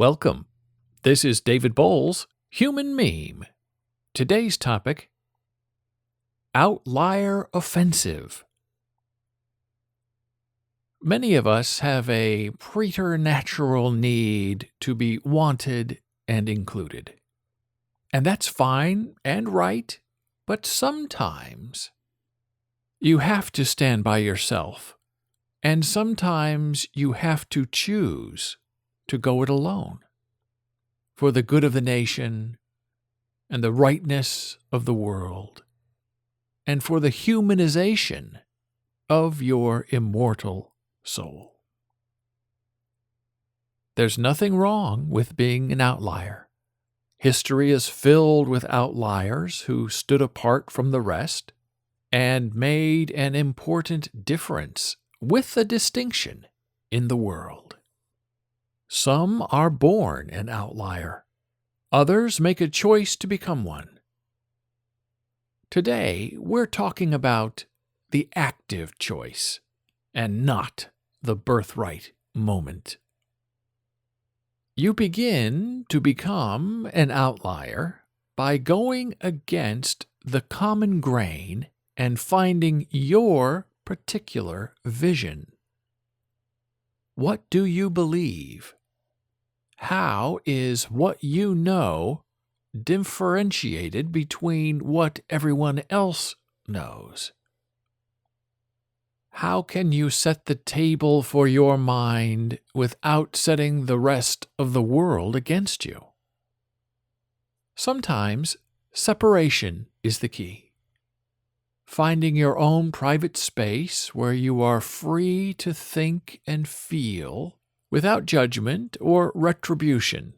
Welcome. This is David Boles, Human Meme. Today's topic, Outlier Offensive. Many of us have a preternatural need to be wanted and included. And that's fine and right, but sometimes you have to stand by yourself, and sometimes you have to choose to go it alone for the good of the nation and the rightness of the world and for the humanization of your immortal soul. There's nothing wrong with being an outlier. History is filled with outliers who stood apart from the rest and made an important difference with a distinction in the world. Some are born an outlier. Others make a choice to become one. Today, we're talking about the active choice and not the birthright moment. You begin to become an outlier by going against the common grain and finding your particular vision. What do you believe? How is what you know differentiated between what everyone else knows? How can you set the table for your mind without setting the rest of the world against you? Sometimes separation is the key. Finding your own private space where you are free to think and feel without judgment or retribution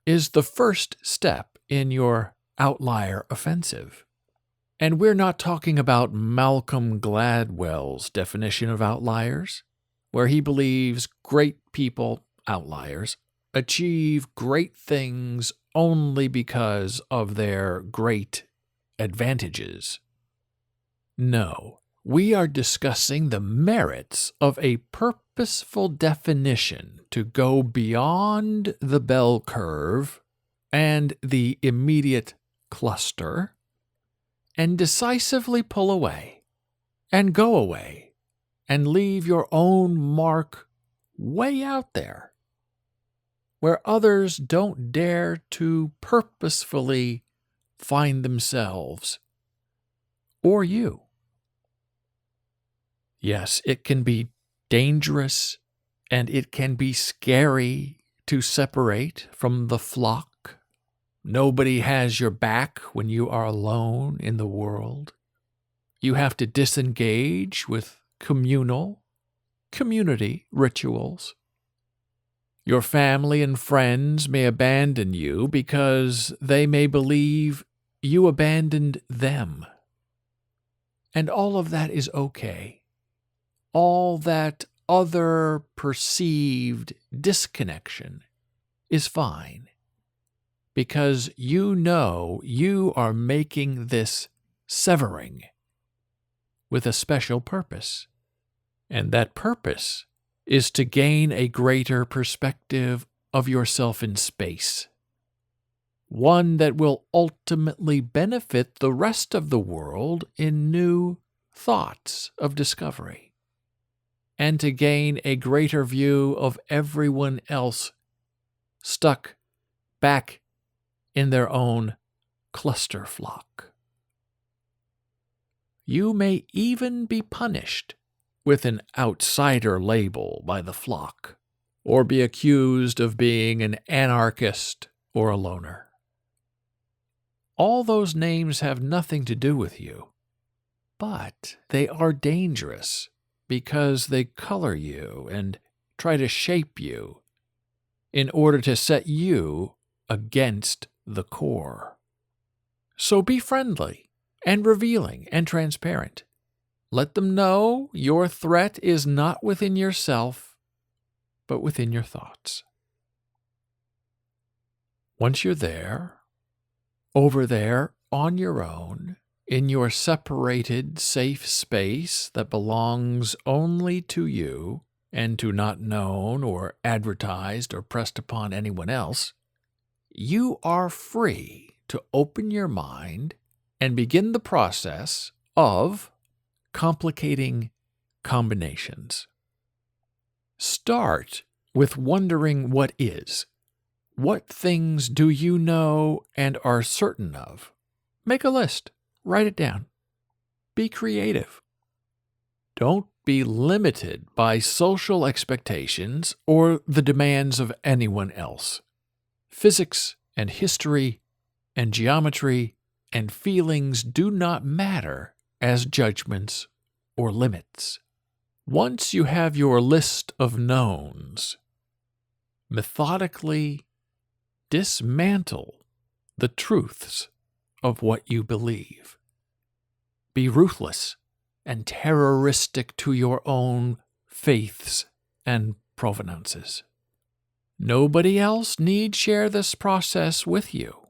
is the first step in your outlier offensive. And we're not talking about Malcolm Gladwell's definition of outliers, where he believes great people, outliers, achieve great things only because of their great advantages. No, we are discussing the merits of a purposeful definition to go beyond the bell curve and the immediate cluster and decisively pull away and go away and leave your own mark way out there where others don't dare to purposefully find themselves or you. Yes, it can be dangerous and it can be scary to separate from the flock. Nobody has your back when you are alone in the world. You have to disengage with community rituals. Your family and friends may abandon you because they may believe you abandoned them. And all of that is okay. All that other perceived disconnection is fine, because you know you are making this severing with a special purpose, and that purpose is to gain a greater perspective of yourself in space, one that will ultimately benefit the rest of the world in new thoughts of discovery, and to gain a greater view of everyone else stuck back in their own cluster flock. You may even be punished with an outsider label by the flock, or be accused of being an anarchist or a loner. All those names have nothing to do with you, but they are dangerous because they color you and try to shape you in order to set you against the core. So be friendly and revealing and transparent. Let them know your threat is not within yourself, but within your thoughts. Once you're there, over there on your own, in your separated, safe space that belongs only to you and to not known or advertised or pressed upon anyone else, you are free to open your mind and begin the process of complicating combinations. Start with wondering what is. What things do you know and are certain of? Make a list. Write it down. Be creative. Don't be limited by social expectations or the demands of anyone else. Physics and history and geometry and feelings do not matter as judgments or limits. Once you have your list of knowns, methodically dismantle the truths of what you believe. Be ruthless and terroristic to your own faiths and provenances. Nobody else need share this process with you.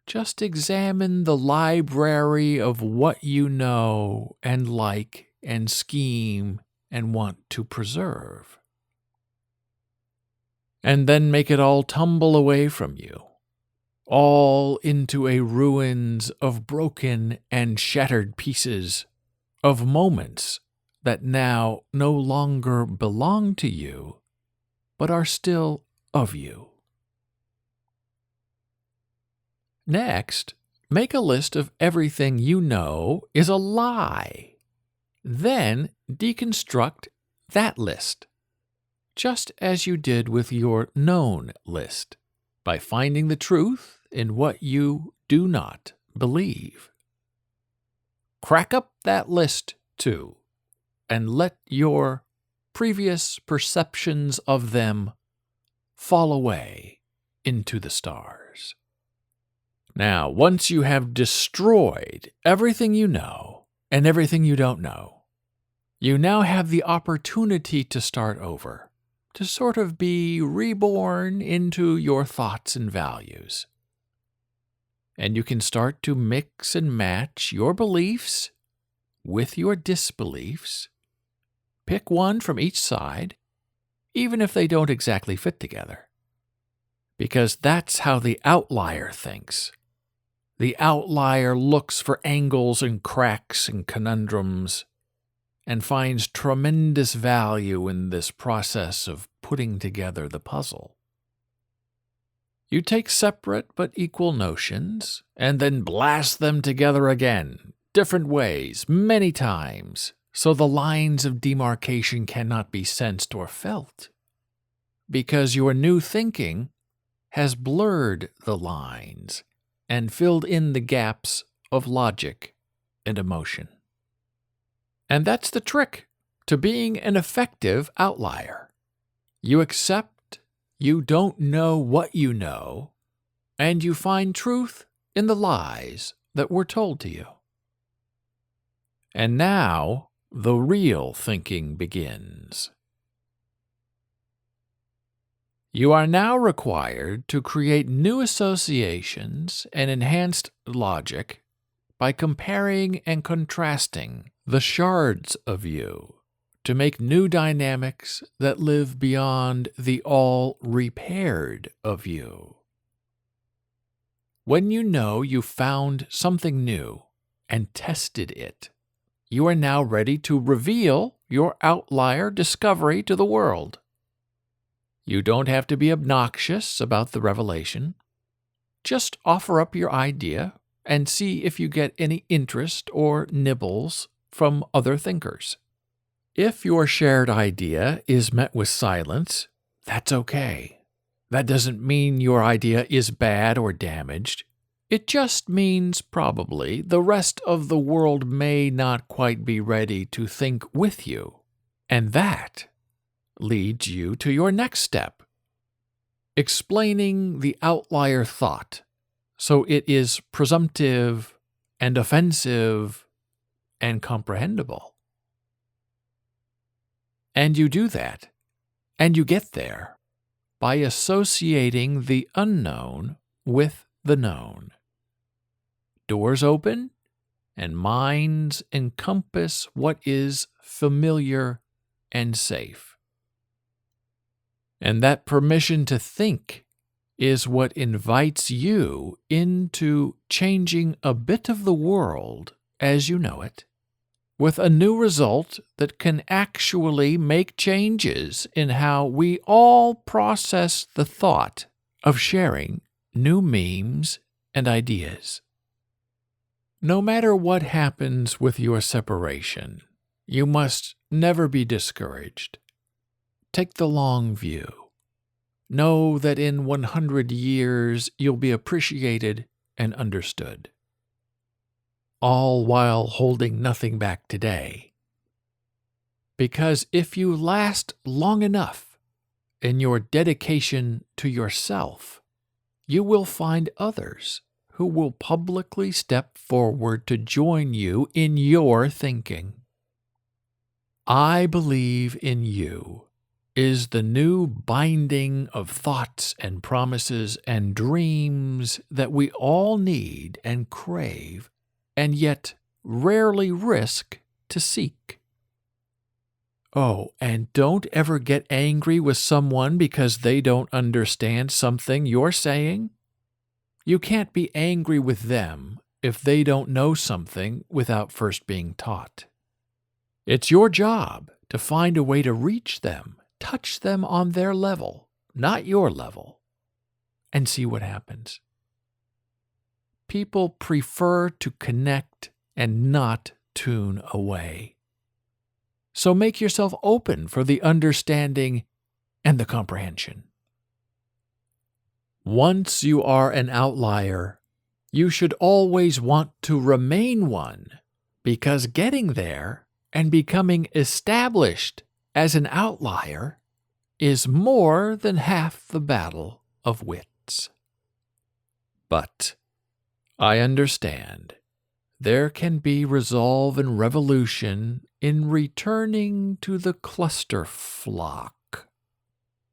Just examine the library of what you know and like and scheme and want to preserve. And then make it all tumble away from you, all into a ruins of broken and shattered pieces, of moments that now no longer belong to you, but are still of you. Next, make a list of everything you know is a lie. Then deconstruct that list, just as you did with your known list, by finding the truth in what you do not believe. Crack up that list, too, and let your previous perceptions of them fall away into the stars. Now, once you have destroyed everything you know and everything you don't know, you now have the opportunity to start over, to sort of be reborn into your thoughts and values. And you can start to mix and match your beliefs with your disbeliefs. Pick one from each side, even if they don't exactly fit together. Because that's how the outlier thinks. The outlier looks for angles and cracks and conundrums and finds tremendous value in this process of putting together the puzzle. You take separate but equal notions and then blast them together again, different ways, many times, so the lines of demarcation cannot be sensed or felt, because your new thinking has blurred the lines and filled in the gaps of logic and emotion. And that's the trick to being an effective outlier. You accept you don't know what you know, and you find truth in the lies that were told to you. And now the real thinking begins. You are now required to create new associations and enhanced logic by comparing and contrasting the shards of you to make new dynamics that live beyond the all-repaired of you. When you know you found something new and tested it, you are now ready to reveal your outlier discovery to the world. You don't have to be obnoxious about the revelation. Just offer up your idea and see if you get any interest or nibbles from other thinkers. If your shared idea is met with silence, that's okay. That doesn't mean your idea is bad or damaged. It just means probably the rest of the world may not quite be ready to think with you. And that leads you to your next step, explaining the outlier thought so it is presumptive and offensive and comprehensible. And you do that, and you get there by associating the unknown with the known. Doors open, and minds encompass what is familiar and safe. And that permission to think is what invites you into changing a bit of the world as you know it, with a new result that can actually make changes in how we all process the thought of sharing new memes and ideas. No matter what happens with your separation, you must never be discouraged. Take the long view. Know that in 100 years you'll be appreciated and understood, all while holding nothing back today. Because if you last long enough in your dedication to yourself, you will find others who will publicly step forward to join you in your thinking. I believe in you is the new binding of thoughts and promises and dreams that we all need and crave, and yet rarely risk to seek. Oh, and don't ever get angry with someone because they don't understand something you're saying. You can't be angry with them if they don't know something without first being taught. It's your job to find a way to reach them, touch them on their level, not your level, and see what happens. People prefer to connect and not tune away. So make yourself open for the understanding and the comprehension. Once you are an outlier, you should always want to remain one, because getting there and becoming established as an outlier is more than half the battle of wits. But I understand there can be resolve and revolution in returning to the cluster flock,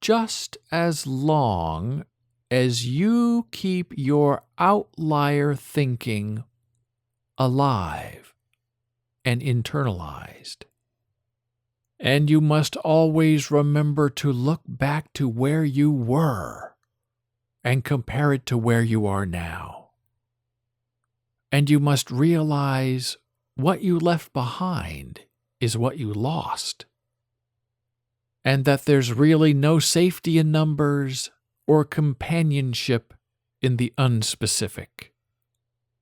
just as long as you keep your outlier thinking alive and internalized. And you must always remember to look back to where you were and compare it to where you are now. And you must realize what you left behind is what you lost, and that there's really no safety in numbers or companionship in the unspecific.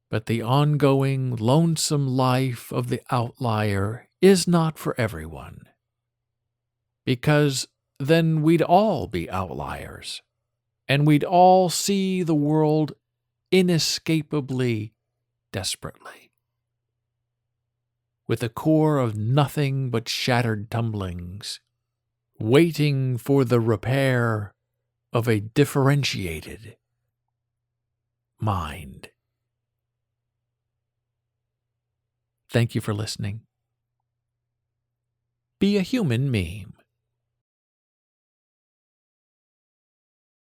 But the ongoing, lonesome life of the outlier is not for everyone, because then we'd all be outliers, and we'd all see the world inescapably, desperately, with a core of nothing but shattered tumblings, waiting for the repair of a differentiated mind. Thank you for listening. Be a human meme.